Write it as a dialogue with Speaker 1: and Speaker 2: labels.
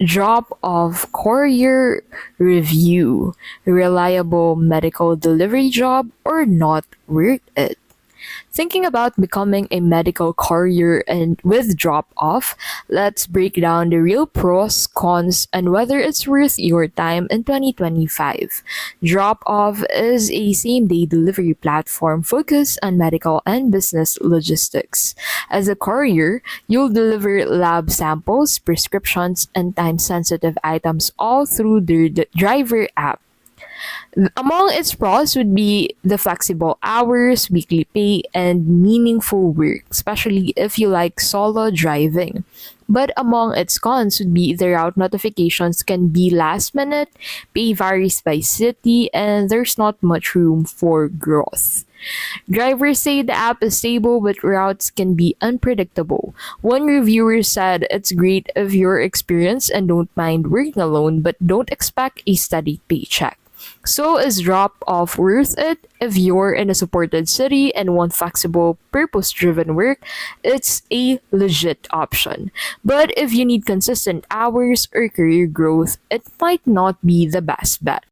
Speaker 1: Dropoff Courier review. Reliable medical delivery job or not worth it? Thinking about becoming a medical courier and with drop off, let's break down the real pros, cons, and whether it's worth your time in 2025. Drop off is a same day delivery platform focused on medical and business logistics. As a courier, you'll deliver lab samples, prescriptions, and time sensitive items all through the driver app. Among its pros would be the flexible hours, weekly pay, and meaningful work, especially if you like solo driving. But among its cons would be the route notifications can be last minute, pay varies by city, and there's not much room for growth. Drivers say the app is stable, but routes can be unpredictable. One reviewer said it's great if you're experienced and don't mind working alone, but don't expect a steady paycheck. So is drop off worth it? If you're in a supported city and want flexible, purpose driven work, it's a legit option. But if you need consistent hours or career growth, it might not be the best bet.